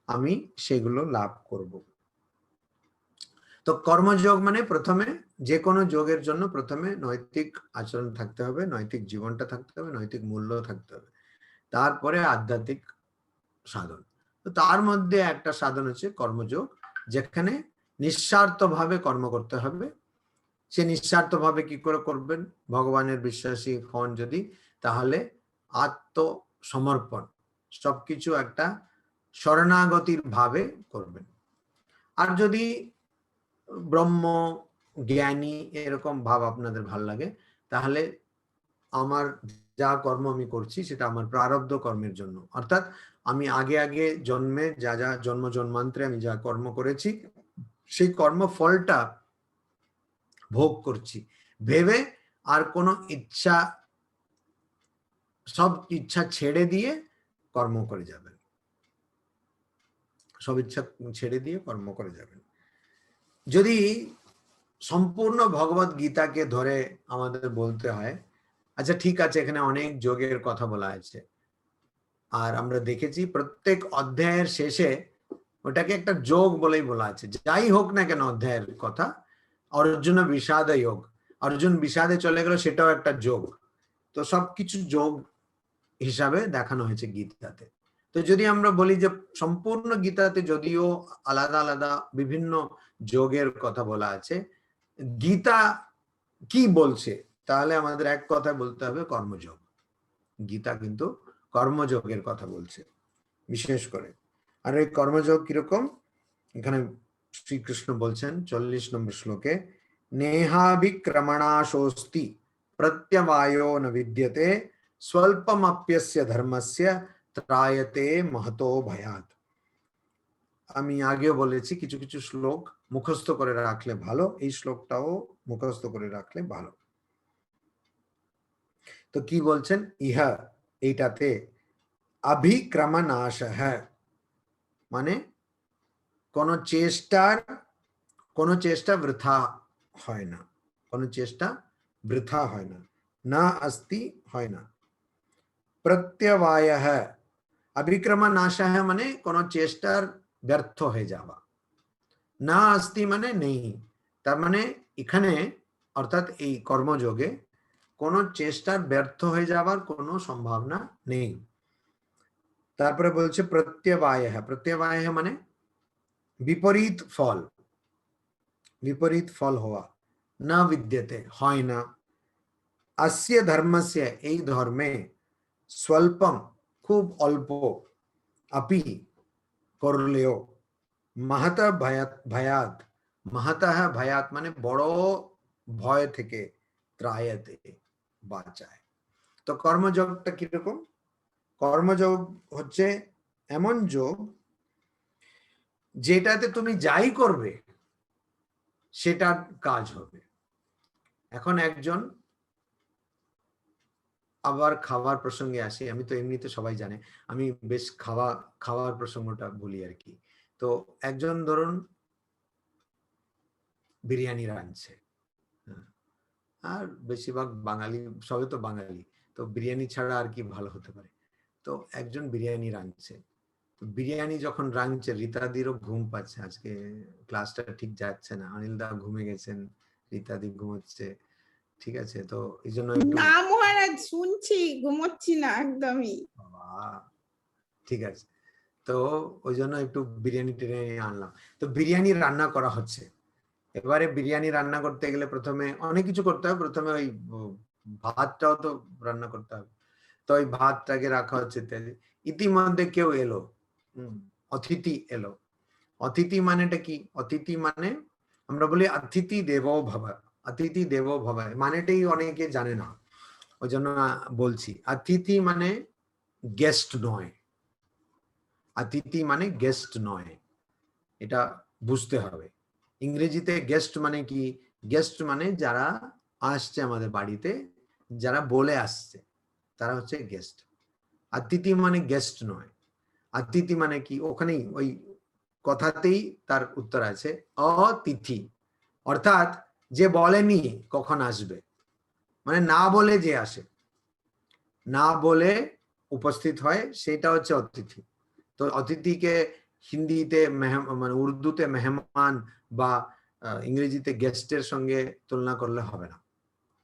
আমি সেগুলো লাভ করব। তো কর্মযোগ মানে প্রথমে, যে কোনো যোগের জন্য প্রথমে নৈতিক আচরণ থাকতে হবে, নৈতিক জীবনটা থাকতে হবে, নৈতিক মূল্য থাকতে হবে, তারপরে আধ্যাত্মিক সাধন। তো তার মধ্যে একটা সাধন হচ্ছে কর্মযোগ, যেখানে নিঃস্বার্থভাবে কর্ম করতে হবে। সে নিঃস্বার্থভাবে কি করে করবেন? ভগবানের বিশ্বাসী হন যদি, তাহলে আত্মসমর্পণ, সবকিছু একটা শরণাগতির ভাবে করবেন। আর যদি ব্রহ্ম জ্ঞানী এরকম ভাব আপনাদের ভাল লাগে, তাহলে আমার যা কর্ম আমি করছি সেটা আমার প্রারব্ধ কর্মের জন্য, অর্থাৎ আমি আগে আগে জন্মে যা যা জন্ম জন্মান্তরে আমি যা কর্ম করেছি সেই কর্মফলটা ভোগ করছি ভেবে, আর কোনো ইচ্ছা, সব ইচ্ছা ছেড়ে দিয়ে কর্ম করে যাবেন, সব ইচ্ছা ছেড়ে দিয়ে কর্ম করে যাবেন। যদি সম্পূর্ণ ভগবত গীতাকে ধরে আমাদের বলতে হয়, আচ্ছা ঠিক আছে, এখানে অনেক যোগের কথা বলা আছে, আর আমরা দেখেছি প্রত্যেক অধ্যায়ের শেষে ওটাকে একটা যোগ বলেই বলা আছে। যাই হোক না কেন অধ্যায়ের কথা, অর্জুন বিষাদ যোগ, অর্জুন বিষাদে চলে গেল, সেটাও একটা যোগ। তো সবকিছু যোগ হিসাবে দেখানো হয়েছে গীতাতে। তো যদি আমরা বলি যে সম্পূর্ণ গীতাতে যদিও আলাদা আলাদা বিভিন্ন যোগের কথা বলা আছে, গীতা কি বলছে, তাহলে আমাদের এক কথা বলতে হবে কর্মযোগ। গীতা কিন্তু কর্মযোগের কথা বলছে বিশেষ করে। আর এই কর্মযোগ কিরকম, এখানে শ্রীকৃষ্ণ বলছেন 40 নম্বর শ্লোকে, নেহাভিক্রমণাশোস্তি প্রত্যবাयो न विद्यते स्वल्पमप्यस्य धर्मस्य ত্রায়তে महतो भयात्। আমি আগেও বলেছি কিছু কিছু শ্লোক মুখস্থ করে রাখলে ভালো, এই শ্লোকটাও মুখস্থ করে রাখলে ভালো। তো কি বলছেন, ইহা এইটাতে অভিক্রমনাশঃ, মানে কোন চেষ্টা বৃথা হয় না, কোন চেষ্টা বৃথা হয় না, না অস্তি হয় না। প্রত্যবায়ঃ, অভিক্রমনাশঃ মানে কোন চেষ্টার ব্যর্থ হয়ে যাওয়া, না অস্তি মানে নেই। তার মানে এখানে অর্থাৎ এই কর্মযোগে কোন চেষ্টার ব্যর্থ হয়ে যাওয়ার কোনো সম্ভাবনা নেই। তারপরে বলছে প্রত্যবায়ঃ, প্রত্যবায়ঃ মানে বিপরীত ফল, বিপরীত ফল হওয়া, না বিদ্যতে হয় না। अस्य धर्मस्य এই ধর্মে স্বল্পম খুব অল্প, अपि করলেও महतः भयात्, महतः भयात् মানে বড় ভয় থেকে ত্রায়তে বাঁচায়। তো কর্মযোগটা কিরকম, কর্মযোগ হচ্ছে এমন যোগ যেটাতে তুমি যাই করবে সেটার কাজ হবে। এখন একজন, আবার খাবার প্রসঙ্গে আসি, আমি তো এমনিতে সবাই জানে আমি বেশ খাওয়ার প্রসঙ্গটা বলি আর কি। তো একজন ধরুন বিরিয়ানি রাঁধছে, আর বেশিরভাগ বাঙালি, সবে তো বাঙালি, তো বিরিয়ানি ছাড়া আর কি ভালো হতে পারে। তো একজন বিরিয়ানি রাঁধছে, বিরিয়ানি যখন রাঁধছে, রীতাদিরও ঘুম পাচ্ছে, আজকে ক্লাসটা ঠিক যাচ্ছে না, অনিল দা ঘুমে গেছেন, রীতাদি ঘুমোচ্ছে, ঠিক আছে। তো এই জন্য না মহারাজ শুনছি, ঘুমোচ্ছি না একদমই। ঠিক আছে, তো ওই জন্য একটু বিরিয়ানি টিরিয়ানি আনলাম। তো বিরিয়ানি রান্না করা হচ্ছে, এবারে বিরিয়ানি রান্না করতে গেলে প্রথমে অনেক কিছু করতে হবে, প্রথমে ওই ভাতটাও তো রান্না করতে হবে, তো ওই ভাতটাকে রাখা হচ্ছে ইত্যাদি। ইতিমধ্যে কেউ এলো, অতিথি এলো। অতিথি মানেটা কি, অতিথি মানে আমরা বলি অতিথি দেবো ভব, অতিথি দেবো ভব মানেটাই অনেকে জানে না, ওই জন্য বলছি। অতিথি মানে গেস্ট নয়, অতিথি মানে গেস্ট নয়, এটা বুঝতে হবে। ইংরেজিতে গেস্ট মানে কি, গেস্ট মানে যারা আসছে আমাদের বাড়িতে, যারা বলে আসছে তারা হচ্ছে গেস্ট। অতিথি মানে গেস্ট নয়, অতিথি মানে কি, ওখানেই ওই কথাতেই তার উত্তর আছে, অতিথি অর্থাৎ যে বলেনি কখন আসবে, মানে না বলে যে আসে, না বলে উপস্থিত হয়, সেটা হচ্ছে অতিথি। তো অতিথিকে হিন্দিতে মানে উর্দুতে মেহমান বা ইংরেজিতে গেস্টের সঙ্গে তুলনা করলে হবে না,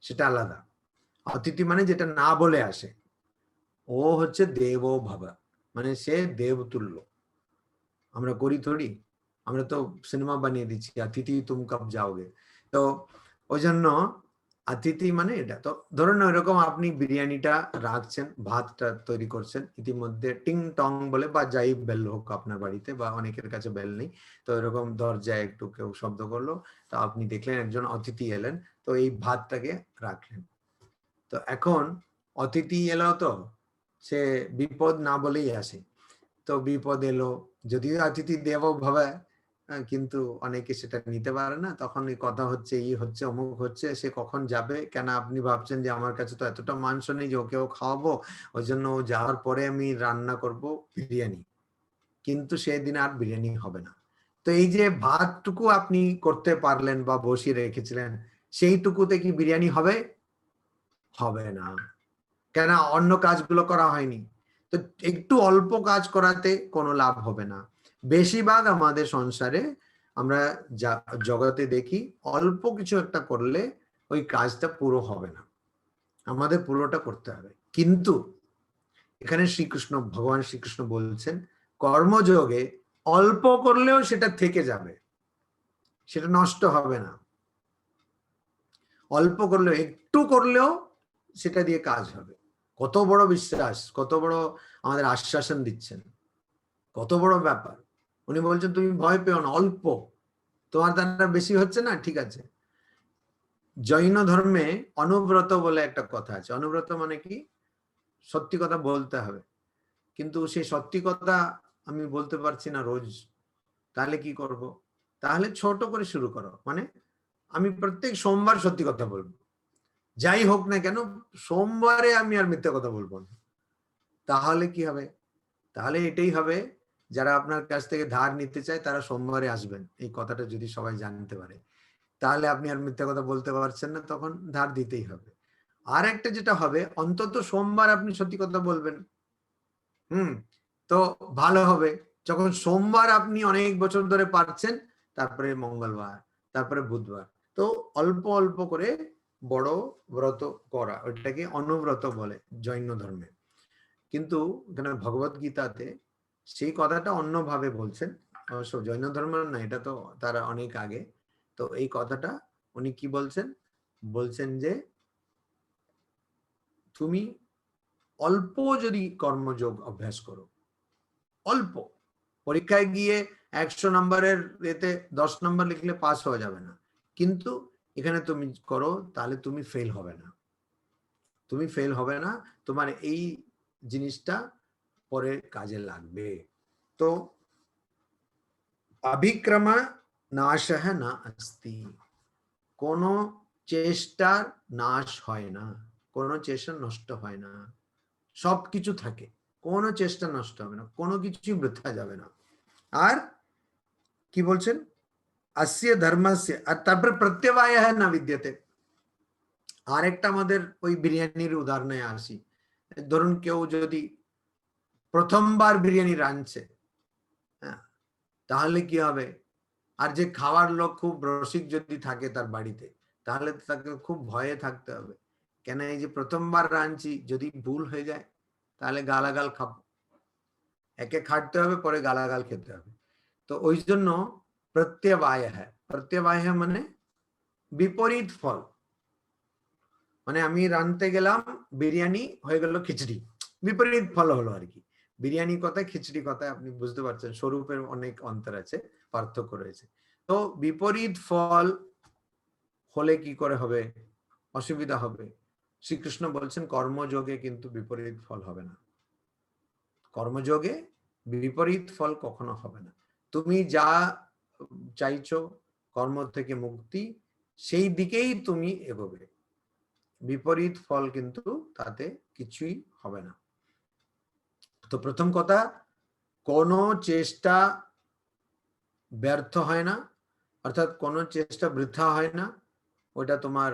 সেটা আলাদা। অতিথি মানে যেটা না বলে আসে, ও হচ্ছে দেবো ভব, মানে সে দেবতুল্য। আমরা করি থোড়ি, আমরা তো সিনেমা বানিয়ে দিচ্ছি অতিথি তুম কব যাওগে। তো ওই জন্য অতিথি মানে এটা। তো ধরুন এরকম আপনি বিরিয়ানিটা রাখছেন, ভাতটা তৈরি করছেন, ইতিমধ্যে টিং টং বলে বা যাই বেল হোক আপনার বাড়িতে, বা অনেকের কাছে বেল নেই, তো এরকম দরজায় একটু কেউ শব্দ করলো, তো আপনি দেখলেন একজন অতিথি এলেন, তো এই ভাতটাকে রাখলেন। তো এখন অতিথি এলো, তো সে বিপদ না বলেই আসে, তো বিপদ এলো, যদিও অতিথি দেব ভব, কিন্তু অনেকে সেটা নিতে পারে না, তখন এই কথা হচ্ছে, ই হচ্ছে, অমুক হচ্ছে, সে কখন যাবে, কেন আপনি ভাবছেন যে আমার কাছে তো এতটা মাংস নেই যে ওকেও খাওয়াবো, ওই জন্য ও যাওয়ার পরে আমি রান্না করব বিরিয়ানি, কিন্তু সেদিন আর বিরিয়ানি হবে না। তো এই যে ভাতটুকু আপনি করতে পারলেন বা বসিয়ে রেখেছিলেন, সেইটুকুতে কি বিরিয়ানি হবে? হবে না, কেন অন্য কাজগুলো করা হয়নি। তো একটু অল্প কাজ করাতে কোনো লাভ হবে না। বেশিরভাগ আমাদের সংসারে আমরা জগতে দেখি অল্প কিছু একটা করলে ওই কাজটা পুরো হবে না, আমাদের পুরোটা করতে হবে। কিন্তু এখানে ভগবান শ্রীকৃষ্ণ বলছেন কর্মযোগে অল্প করলেও সেটা থেকে যাবে, সেটা নষ্ট হবে না। অল্প করলেও, একটু করলেও সেটা দিয়ে কাজ হবে। কত বড় বিশ্বাস, কত বড় আমাদের আশ্বাসন দিচ্ছেন, কত বড় ব্যাপার। উনি বলছেন তুমি ভয় পেও না, অল্প, তোমার দ্বারা বেশি হচ্ছে না, ঠিক আছে। জৈন ধর্মে অনুব্রত বলে একটা কথা আছে। অনুব্রত মানে কি, সত্যি কথা বলতে হবে, কিন্তু সেই সত্যি কথা আমি বলতে পারছি না রোজ, তাহলে কি করব? তাহলে ছোট করে শুরু করো, মানে আমি প্রত্যেক সোমবার সত্যি কথা বলবো, যাই হোক না কেন সোমবারে আমি আর মিথ্যা কথা বলবো না। তাহলে কি হবে? তাহলে এটাই হবে, যারা আপনার কাছ থেকে ধার নিতে চায় তারা সোমবারে আসবেন, এই কথাটা যদি সবাই জানতে পারে, তাহলে আপনি আর মিথ্যা কথা বলতে পারছেন না, তখন ধার দিতেই হবে। আর একটা যেটা হবে, অন্তত সোমবার আপনি সত্যি কথা বলবেন। তো ভালো হবে। যখন সোমবার আপনি অনেক বছর ধরে পারছেন, তারপরে মঙ্গলবার, তারপরে বুধবার, তো অল্প অল্প করে বড় ব্রত করা, ওইটাকে অনুব্রত বলে জৈন ধর্মে। কিন্তু এখানে ভগবত গীতাতে সেই কথাটা অন্যভাবে বলছেন, অবশ্য জৈন ধর্ম না, এটা তো তারা অনেক আগে। তো এই কথাটা উনি কি বলছেন, বলছেন যে তুমি অল্প যদি কর্মযোগ অভ্যাস করো, অল্প, পরীক্ষায় গিয়ে 100 নম্বরের এতে 10 নম্বর লিখলে পাস হয়ে যাবে না, কিন্তু এখানে তুমি করো, তাহলে তুমি ফেল হবে না, তুমি ফেল হবে না, তোমার এই জিনিসটা পরে কাজে লাগবে। তো অভিক্রমা নাশঃ না अस्ति, কোনো চেষ্টার নাশ হয় না, কোনো চেষ্টা নষ্ট হয় না, সবকিছু থাকে, কোনো চেষ্টা নষ্ট হবে না, কোনো কিছুই বৃথা যাবে না। আর কি বলছেন, अस्य धर्मस्य, আর তারপরে প্রত্যবায় না বিদ্যতে। আরেকটা আমাদের ওই বিরিয়ানির উদাহরণে আসি, ধরুন কেউ যদি প্রথমবার বিরিয়ানি রাঁধছে, হ্যাঁ, তাহলে কি হবে? আর যে খাওয়ার লোক খুব রসিক যদি থাকে তার বাড়িতে, তাহলে তাকে খুব ভয়ে থাকতে হবে, কেন এই যে প্রথমবার রাঁধছি, যদি ভুল হয়ে যায় তাহলে গালাগাল খাবো, একে খাটতে হবে, পরে গালাগাল খেতে হবে। তো ওই জন্য প্রত্যবায়, প্রত্যবায় মানে বিপরীত ফল। মানে আমি রাঁধতে গেলাম, বিরিয়ানি হয়ে গেল খিচড়ি, বিপরীত ফল হলো আর কি। বিরিয়ানি কথায় খিচড়ি কথায় আপনি বুঝতে পারছেন, স্বরূপের অনেক অন্তর আছে, পার্থক্য রয়েছে। তো বিপরীত ফল হলে কি করে হবে, অসুবিধা হবে। শ্রীকৃষ্ণ বলছেন কর্মযোগে কিন্তু বিপরীত ফল হবে না, কর্মযোগে বিপরীত ফল কখনো হবে না। তুমি যা চাইছো, কর্ম থেকে মুক্তি, সেই দিকেই তুমি এগোবে, বিপরীত ফল কিন্তু তাতে কিছুই হবে না। তো প্রথম কথা, কোনো চেষ্টা ব্যর্থ হয় না, অর্থাৎ কোনো চেষ্টা বৃথা হয় না, ওটা তোমার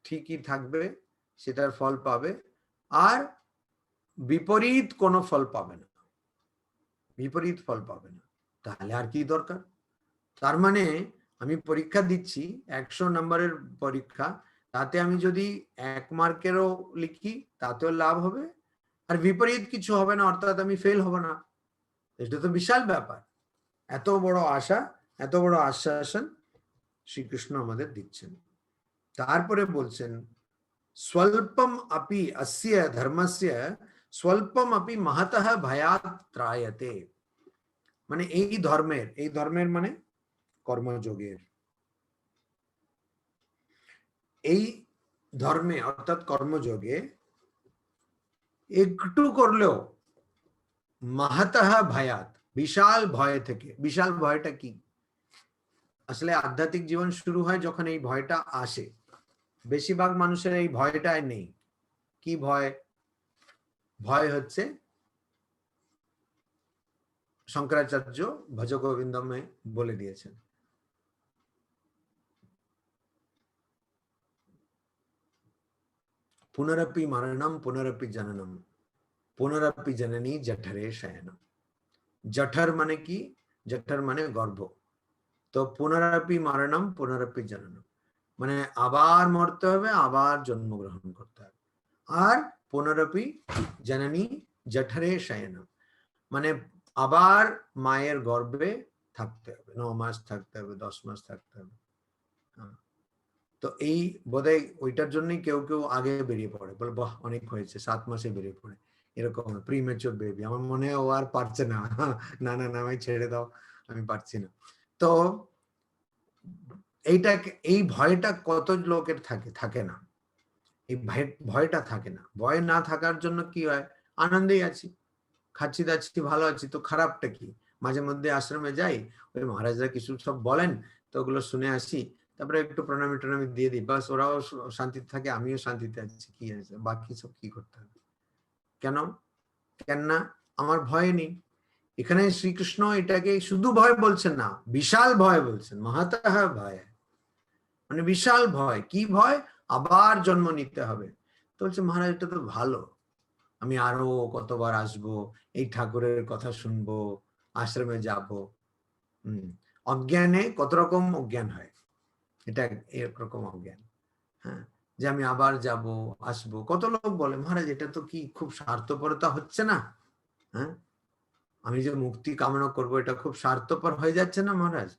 ঠিকই থাকবে, সেটার ফল পাবে। আর বিপরীত কোনো ফল পাবে না, বিপরীত ফল পাবে না, তাহলে আর কি দরকার? তার মানে আমি পরীক্ষা দিচ্ছি, 100 নম্বরের পরীক্ষা, তাতে আমি যদি 1 মার্কেরও লিখি তাতেও লাভ হবে, আর বিপরীত কিছু হবে না, অর্থাৎ আমি ফেল হব না। এটা তো বিশাল ব্যাপার। এত বড় আশা, এত বড় আশ্বাসন শ্রীকৃষ্ণ আমাদের দিচ্ছেন। তারপরে বলছেন স্বল্পম আপি অস্য ধর্মস্য স্বল্পম আপি মহতঃ ভয়াৎ ত্রায়তে। মানে এই ধর্মের মানে কর্মযোগের, এই ধর্মে অর্থাৎ কর্মযোগে একটু করলেও মহতঃ ভয়াৎ, বিশাল ভয় থেকে। বিশাল ভয়টা কি? আসলে আধ্যাত্মিক জীবন শুরু হয় যখন এই ভয়টা আসে। বেশিরভাগ মানুষের এই ভয়টা নেই। কি ভয়? ভয় হচ্ছে শঙ্করাচার্য ভজ গোবিন্দমে বলে দিয়েছেন, পুনরপি মরণম পুনরপি জননম পুনরপি জননী জঠরে শয়নম। জঠর মানে কি? জঠর মানে গর্ভ। তো পুনরপি মরণম পুনরপি জননম মানে আবার মরতে হবে, আবার জন্মগ্রহণ করতে হবে। আর পুনরপি জননী জঠরে শয়নম মানে আবার মায়ের গর্ভে থাকতে হবে, 9 মাস থাকতে হবে, 10 মাস থাকতে হবে। তো এই বোধহয় ওইটার জন্যই কেউ কেউ আগে বেরিয়ে পড়ে, বলে বাহ অনেক হয়েছে, 7 মাসে বেরিয়ে পড়ে, এরকম প্রিমেচুর বেবি। আমার মনে হয় ও আর পারছে না, না না না আমি ছেড়ে দাও, আমি পারছি না। তো এইটা, এই ভয়টা কত লোকের থাকে, থাকে না। এই ভয়টা থাকে না। ভয় না থাকার জন্য কি হয়, আনন্দেই আছি, খাচ্ছি দাচ্ছি, ভালো আছি, তো খারাপটা কি? মাঝে মধ্যে আশ্রমে যাই, ওই মহারাজরা কিছু সব বলেন, তো ওগুলো শুনে আসি, তারপরে একটু প্রণামী টনামী দিয়ে দিই, বাস ওরাও শান্তিতে থাকে, আমিও শান্তিতে আছি, কি আছে, বাকি সব কি করতে হবে? কেন? কেননা আমার ভয় নেই। এখানে শ্রীকৃষ্ণ এটাকে শুধু ভয় বলছেন না, বিশাল ভয় বলছেন, মহাতঃ ভয়, মানে বিশাল ভয়। কি ভয়? আবার জন্ম নিতে হবে। তো বলছে মহারাজ এটা তো ভালো, আমি আরো কতবার আসবো, এই ঠাকুরের কথা শুনবো, আশ্রমে যাব। অজ্ঞানে কত রকম অজ্ঞান হয়, এটা এরকম অজ্ঞান। হ্যাঁ, যে আমি আবার যাব আসবো। কত লোক বলে মহারাজ এটা তো কি খুব স্বার্থপরতা হচ্ছে না? হ্যাঁ, আমি যে মুক্তি কামনা করব এটা খুব স্বার্থপর হয়ে যাচ্ছে না মহারাজ?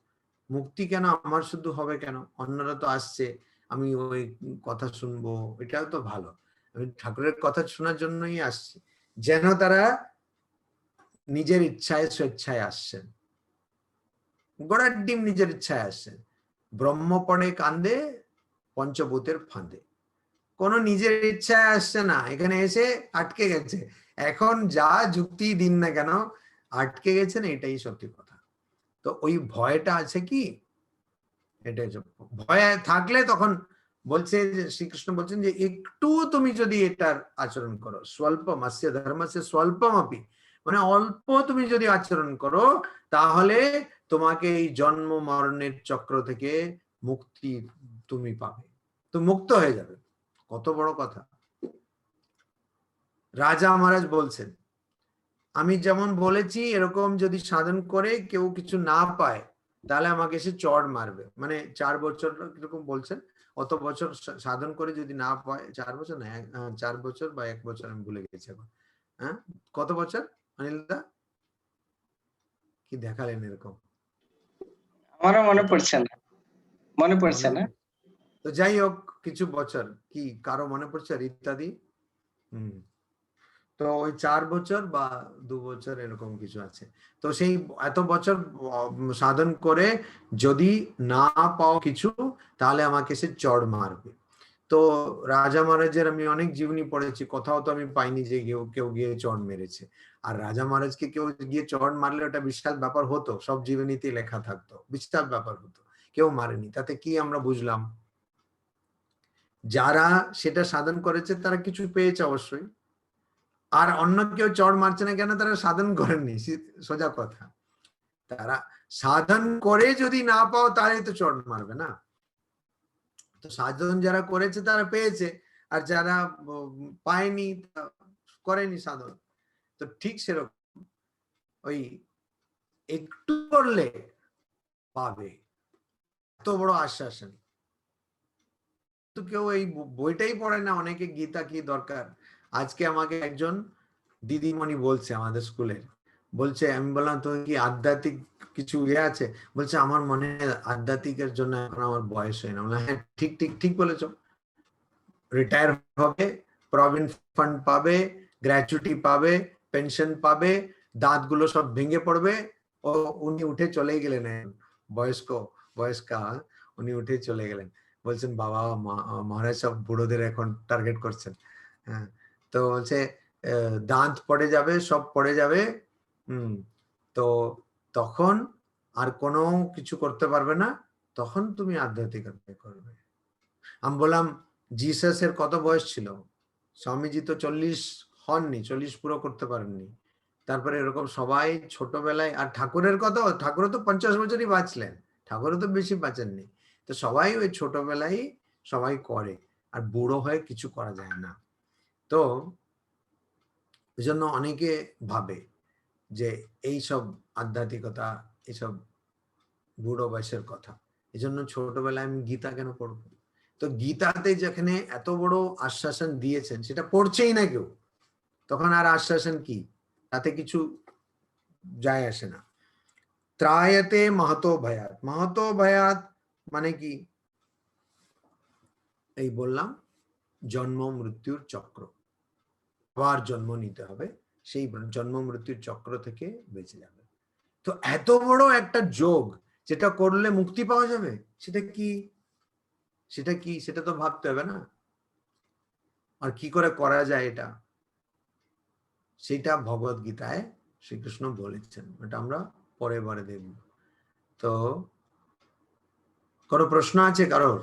মুক্তি কেন আমার শুধু হবে, কেন অন্যরা তো আসছে, আমি ওই কথা শুনবো, এটাও তো ভালো। আমি ঠাকুরের কথা শোনার জন্যই আসছি, যেন তারা নিজের ইচ্ছায় স্বেচ্ছায় আসছেন। গোড়ার ডিম নিজের ইচ্ছায় আসছেন। ব্রহ্ম পড়ে কান্দে পঞ্চভূতের ফাঁদে। কোন নিজের ইচ্ছায় আসছে না, এখানে এসে আটকে গেছে। এখন যা যুক্তি দিন না কেন, আটকে গেছেন, এটাই সত্যি কথা। তো ওই ভয়টা আছে কি, এটাই ভয় থাকলে তখন বলছে যে শ্রীকৃষ্ণ বলছেন যে একটু তুমি যদি এটার আচরণ করো, স্বল্পম আস্য ধর্মস্য স্বল্পম আপি, মানে অল্প তুমি যদি আচরণ করো, তাহলে তোমাকে এই জন্ম মরণের চক্র থেকে মুক্তি তুমি পাবে, তো মুক্ত হয়ে যাবে। কত বড় কথা। রাজা মহারাজ বলছেন আমি যেমন বলেছি এরকম যদি সাধন করে কেউ কিছু না পায়, তাহলে আমাকে সে চড় মারবে। মানে 4 বছর এরকম বলছেন, অত বছর সাধন করে যদি না পায়, 4 বছর না 4 বছর বা 1 বছর, আমি ভুলে গেছি এখন। হ্যাঁ, কত বছর অনিল দা কি দেখালেন এরকম? আমারও মনে পড়ছে না, মনে পড়ছে না। তো যাই হোক, কিছু বছর, কি কারো মনে পড়ছে? ইত্যাদি। তো ওই 4 বছর বা 2 বছর এরকম কিছু আছে। তো সেই এত বছর সাধন করে যদি না পাও কিছু, তাহলে আমাকে সে চড় মারবে। তো রাজা মহারাজের আমি অনেক জীবনী পড়েছি, কোথাও তো আমি পাইনি যে কেউ গিয়ে চড় মেরেছে। আর রাজা মহারাজকে কেউ গিয়ে চড় মারলে ওটা বিশাল ব্যাপার হতো, সব জীবনীতে লেখা থাকতো, বিশাল ব্যাপার হতো। কেউ মারেনি, তাতে কি আমরা বুঝলাম? যারা সেটা সাধন করেছে তারা কিছু পেয়েছে অবশ্যই, আর অন্য কেউ চড় মারছে না কেন? তারা সাধন করেননি, সোজা কথা। তারা সাধন করে যদি না পাও, তাহলে তো চড় মারবে না। তো সাধন যারা করেছে তারা পেয়েছে, আর যারা পায়নি করেনি সাধন। তো ঠিক সেরকম ওই একটু করলে পাবে, এত বড় আশ্বাসন। তো কেউ এই বইটাই পড়ে না, অনেকে গীতা কি দরকার। আজকে আমাকে একজন দিদিমণি বলছে আমাদের স্কুলের, বলছে, আমি বললাম তো কি আধ্যাত্মিক কিছু ইয়ে আছে? বলছে আমার মনে হয় আধ্যাত্মিকের জন্য এখন আমার বয়স হয় না। বললাম হ্যাঁ ঠিক ঠিক ঠিক বলেছ। রিটায়ার হবে, প্রভিডেন্ট ফান্ড পাবে, গ্র্যাচুইটি পাবে, পেনশন পাবে, দাঁতগুলো সব ভেঙে পড়বে। ও উনি উঠে চলে গেলেন, বয়স্কা উনি উঠে চলে গেলেন। বলছেন বাবা মহারাজ সব বুড়োদের এখন টার্গেট করছেন। হ্যাঁ, তো বলছে দাঁত পড়ে যাবে, সব পড়ে যাবে। তো তখন আর কোনো কিছু করতে পারবে না, তখন তুমি আধ্যাত্মিকতা করবে। আমি বললাম জিসাসের কত বয়স ছিল? স্বামীজি তো 40 হননি, 40 পুরো করতে পারেননি। তারপরে এরকম সবাই ছোটবেলায়, আর ঠাকুরের কত, ঠাকুরও তো 50 বছরই বাঁচলেন, ঠাকুরও তো বেশি বাঁচেননি। তো সবাই ওই ছোটবেলায় সবাই করে, আর বুড়ো হয়ে কিছু করা যায় না। তো এই জন্য অনেকে ভাবে যে এই সব আধ্যাত্মিকতা, এইসব বুড়ো বয়সের কথা, এই জন্য ছোটবেলায় আমি গীতা কেন পড়বো? তো গীতাতে যেখানে এত বড় আশ্বাসন দিয়েছেন সেটা পড়ছেই না কেউ, তখন আর আশ্বাসন কি? তাতে কিছু যায় আসে না। ত্রায়তে মাহাতো ভয়াত। মাহাতো ভয়াত মানে কি? এই বললাম জন্ম মৃত্যুর চক্র, আবার জন্ম নিতে হবে, সেই জন্ম মৃত্যুর চক্র থেকে বেঁচে যাবে। তো এত বড় একটা যোগ যেটা করলে মুক্তি পাওয়া যাবে, সেটা কি? সেটা কি? সেটা তো ভাবতে হবে না। আর কি করে করা যায় এটা, সেটা ভগবত গীতায় শ্রীকৃষ্ণ বলেছেন, এটা আমরা পরে বারে দেখব। তো কোনো প্রশ্ন আছে কারোর?